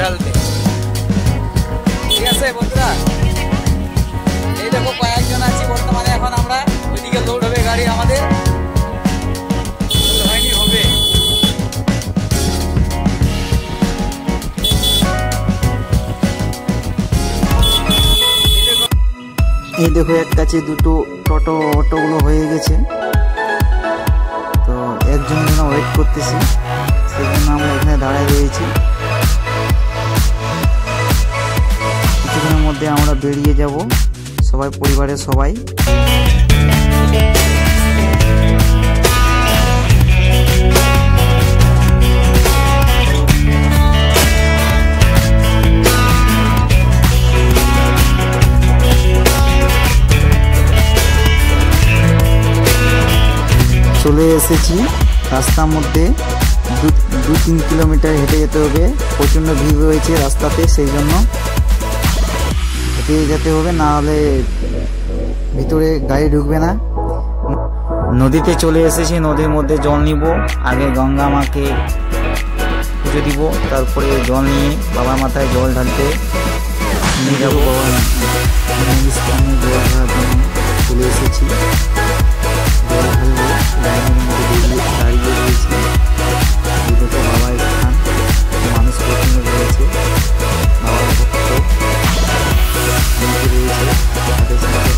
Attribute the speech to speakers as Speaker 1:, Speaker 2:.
Speaker 1: ঢালতে। ঠিক আছে বন্ধুরা, এই দেখো কয়েকজন আছি বর্তমানে। এখন আমরা ওইদিকে লোড হবে গাড়ি, আমাদের হয়নি হবে।
Speaker 2: এই দেখো এক কাছে দুটো অটোগুলো হয়ে গেছে, তো একজনের জন্য ওয়েট করতেছি, সেই জন্য আমরা এখানে দাঁড়ায় রয়েছি। কিছুক্ষণের মধ্যে আমরা বেরিয়ে যাব সবাই, পরিবারের সবাই। চলে এসেছি রাস্তার মধ্যে, 2-3 কিলোমিটার হেঁটে যেতে হবে। প্রচণ্ড ভিড় রয়েছে রাস্তাতে, সেই জন্য হেঁটে যেতে হবে, না হলে ভিতরে গাড়ি ঢুকবে না। নদীতে চলে এসেছি, নদীর মধ্যে জল নিব। আগে গঙ্গা মাকে পুজো দিব, তারপরে জল নিয়ে বাবার মাথায় জল ঢালতে নিয়ে যাবো। বাবার স্থানে জল ঢালার জন্য চলে এসেছি। জল ঢালবো, লাইনের মধ্যে দাঁড়িয়ে রয়েছি। দেখো বাবার স্থান, মানুষ প্রচন্ড রয়েছে, বাবার ভক্ত অনেকে রয়েছে, তাদের সাথে